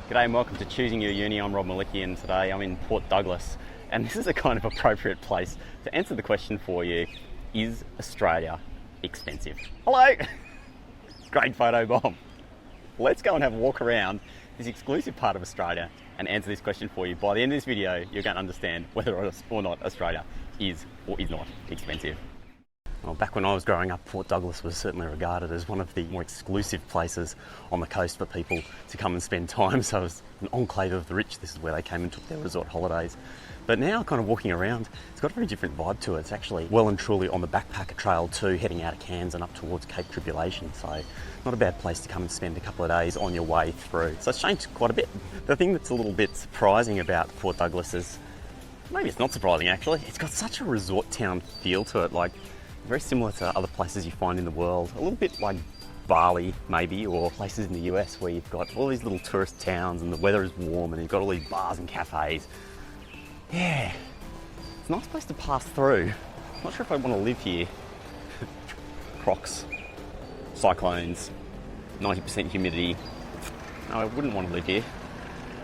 G'day and welcome to Choosing Your Uni. I'm Rob Malicki and today I'm in Port Douglas, and this is a kind of appropriate place to answer the question for you: is Australia expensive? Hello! Great photo bomb. Let's go and have a walk around this exclusive part of Australia and answer this question for you. By the end of this video, you're going to understand whether or not Australia is or is not expensive. Well, back when I was growing up, Port Douglas was certainly regarded as one of the more exclusive places on the coast for people to come and spend time. So it was an enclave of the rich. This is where they came and took their resort holidays. But now, kind of walking around, it's got a very different vibe to it. It's actually well and truly on the backpacker trail too, heading out of Cairns and up towards Cape Tribulation. So not a bad place to come and spend a couple of days on your way through. So it's changed quite a bit. The thing that's a little bit surprising about Port Douglas is, maybe it's not surprising actually, it's got such a resort town feel to it. Like, very similar to other places you find in the world, a little bit like Bali maybe, or places in the US where you've got all these little tourist towns and the weather is warm and you've got all these bars and cafes. Yeah, it's a nice place to pass through. I'm not sure if I want to live here. Crocs, cyclones, 90% humidity. No, I wouldn't want to live here.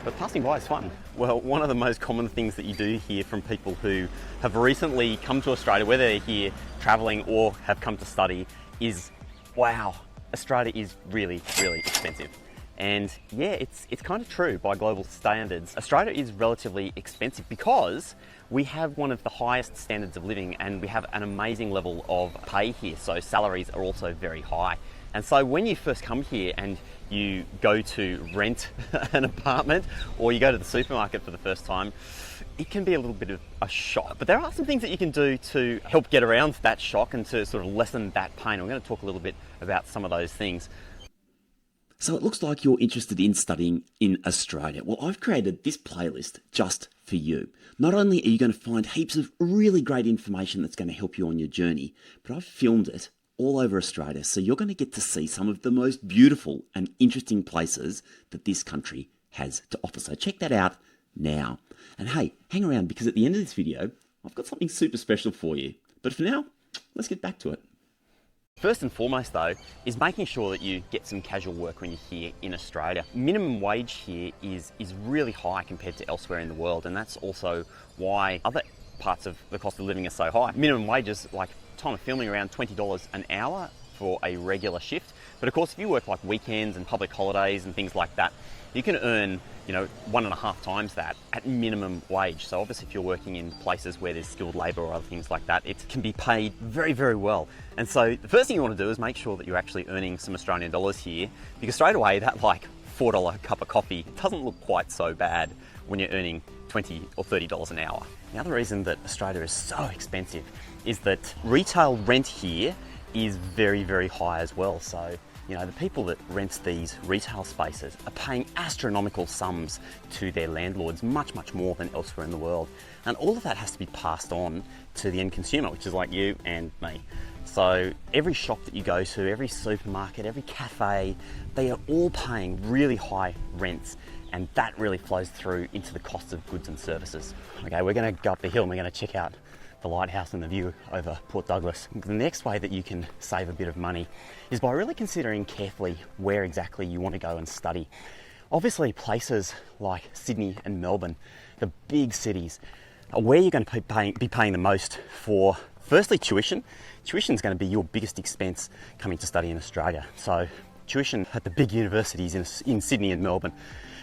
But passing by is fun. Well, one of the most common things that you do hear from people who have recently come to Australia, whether they're here travelling or have come to study, is, wow, Australia is really, really expensive. And yeah, it's kind of true by global standards. Australia is relatively expensive because we have one of the highest standards of living and we have an amazing level of pay here. So salaries are also very high. And so when you first come here and you go to rent an apartment or you go to the supermarket for the first time, it can be a little bit of a shock. But there are some things that you can do to help get around that shock and to sort of lessen that pain. We're going to talk a little bit about some of those things. So it looks like you're interested in studying in Australia. Well, I've created this playlist just for you. Not only are you going to find heaps of really great information that's going to help you on your journey, but I've filmed it all over Australia, so you're going to get to see some of the most beautiful and interesting places that this country has to offer. So check that out now. And hey, hang around, because at the end of this video, I've got something super special for you. But for now, let's get back to it. First and foremost though, is making sure that you get some casual work when you're here in Australia. Minimum wage here is really high compared to elsewhere in the world, and that's also why other parts of the cost of living are so high. Minimum wages, like time of filming, around $20 an hour for a regular shift. But of course, if you work like weekends and public holidays and things like that, you can earn, 1.5 times that at minimum wage. So obviously if you're working in places where there's skilled labor or other things like that, it can be paid very, very well. And so the first thing you want to do is make sure that you're actually earning some Australian dollars here, because straight away that like $4 cup of coffee doesn't look quite so bad when you're earning $20 or $30 an hour. The other reason that Australia is so expensive is that retail rent here is very, very high as well. So, the people that rent these retail spaces are paying astronomical sums to their landlords, much, much more than elsewhere in the world. And all of that has to be passed on to the end consumer, which is like you and me. So every shop that you go to, every supermarket, every cafe, they are all paying really high rents, and that really flows through into the cost of goods and services. Okay, we're going to go up the hill and we're going to check out the lighthouse and the view over Port Douglas. The next way that you can save a bit of money is by really considering carefully where exactly you want to go and study. Obviously places like Sydney and Melbourne, the big cities, are where you're going to be paying the most for, firstly, tuition. Tuition is going to be your biggest expense coming to study in Australia. So tuition at the big universities in Sydney and Melbourne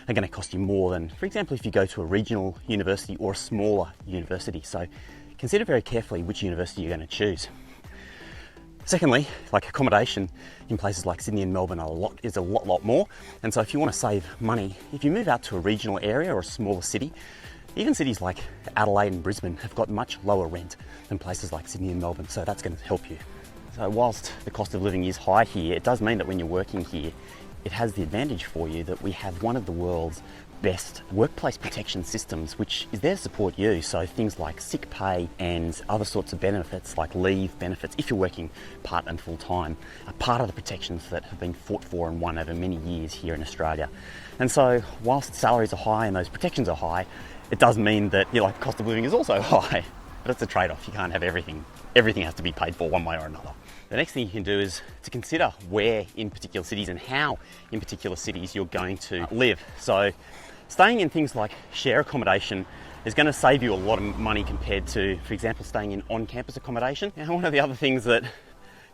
are going to cost you more than, for example, if you go to a regional university or a smaller university. So consider very carefully which university you're going to choose. Secondly, like accommodation in places like Sydney and Melbourne is a lot more. And so if you want to save money, if you move out to a regional area or a smaller city, even cities like Adelaide and Brisbane have got much lower rent than places like Sydney and Melbourne. So that's going to help you. So whilst the cost of living is high here, it does mean that when you're working here, it has the advantage for you that we have one of the world's best workplace protection systems, which is there to support you. So things like sick pay and other sorts of benefits like leave benefits, if you're working part and full time, are part of the protections that have been fought for and won over many years here in Australia. And so whilst salaries are high and those protections are high, it does mean that the cost of living is also high. But it's a trade-off. You can't have everything. Everything has to be paid for one way or another. the next thing you can do is to consider where in particular cities and how in particular cities you're going to live. So staying in things like share accommodation is going to save you a lot of money compared to, for example, staying in on-campus accommodation. Now, one of the other things that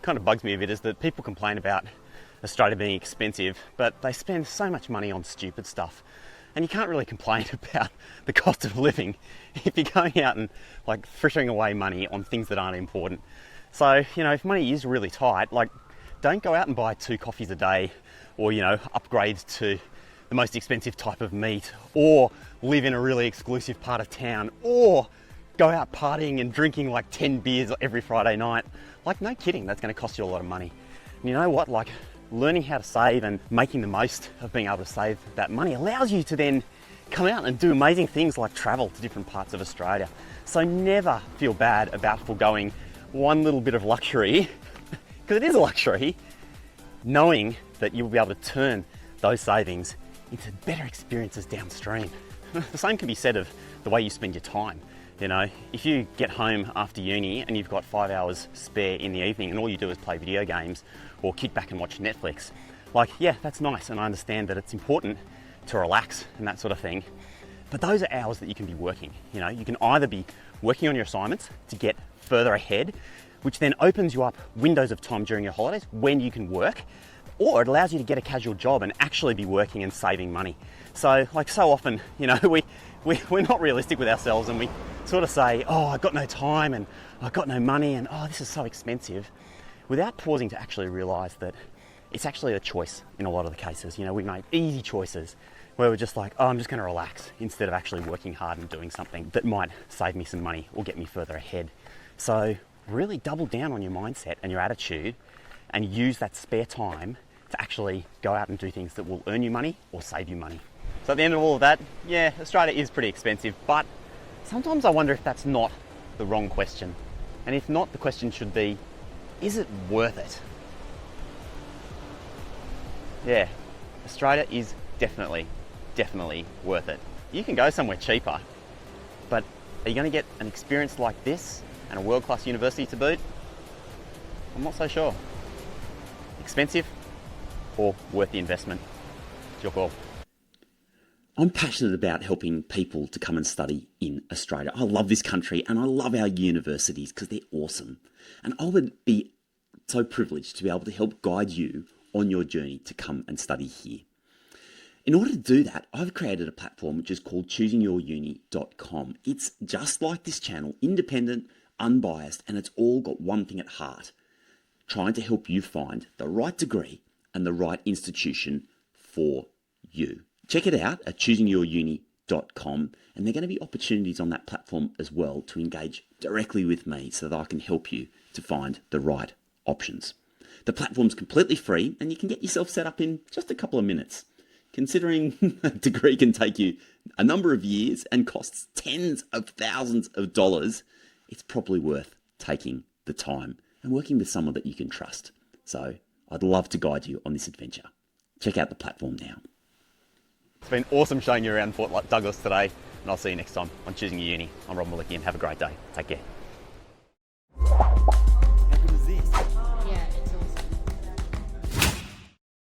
kind of bugs me a bit is that people complain about Australia being expensive, but they spend so much money on stupid stuff. And you can't really complain about the cost of living if you're going out and like frittering away money on things that aren't important. So, you know, if money is really tight, like don't go out and buy 2 coffees a day or, you know, upgrade to the most expensive type of meat or live in a really exclusive part of town or go out partying and drinking like 10 beers every Friday night. Like, no kidding, that's going to cost you a lot of money. And you know what? Like, learning how to save and making the most of being able to save that money allows you to then come out and do amazing things like travel to different parts of Australia. So never feel bad about foregoing one little bit of luxury, because it is a luxury, knowing that you'll be able to turn those savings into better experiences downstream. The same can be said of the way you spend your time. You know, if you get home after uni and you've got 5 hours spare in the evening and all you do is play video games or kick back and watch Netflix, like, yeah, that's nice, and I understand that it's important to relax and that sort of thing, but those are hours that you can be working. You know, you can either be working on your assignments to get further ahead, which then opens you up windows of time during your holidays when you can work, or it allows you to get a casual job and actually be working and saving money. So, like, so often, you know, we're not realistic with ourselves, and we sort of say, oh, I've got no time and I've got no money and oh, this is so expensive, without pausing to actually realise that it's actually a choice in a lot of the cases. You know, we make easy choices where we're just like, oh, I'm just going to relax, instead of actually working hard and doing something that might save me some money or get me further ahead. So really double down on your mindset and your attitude and use that spare time to actually go out and do things that will earn you money or save you money. So at the end of all of that, yeah, Australia is pretty expensive, but sometimes I wonder if that's not the wrong question. And if not, the question should be, is it worth it? Yeah, Australia is definitely worth it. You can go somewhere cheaper, but are you going to get an experience like this and a world-class university to boot? I'm not so sure. Expensive or worth the investment? It's your call. I'm passionate about helping people to come and study in Australia. I love this country and I love our universities because they're awesome. And I would be so privileged to be able to help guide you on your journey to come and study here. In order to do that, I've created a platform which is called choosingyouruni.com. It's just like this channel, independent, unbiased, and it's all got one thing at heart: trying to help you find the right degree and the right institution for you. Check it out at choosingyouruni.com, and there are going to be opportunities on that platform as well to engage directly with me so that I can help you to find the right options. The platform's completely free and you can get yourself set up in just a couple of minutes. Considering a degree can take you a number of years and costs tens of thousands of dollars, it's probably worth taking the time and working with someone that you can trust. So I'd love to guide you on this adventure. Check out the platform now. It's been awesome showing you around Fort Douglas today, and I'll see you next time on Choosing Your Uni. I'm Rob Malicki, and have a great day. Take care.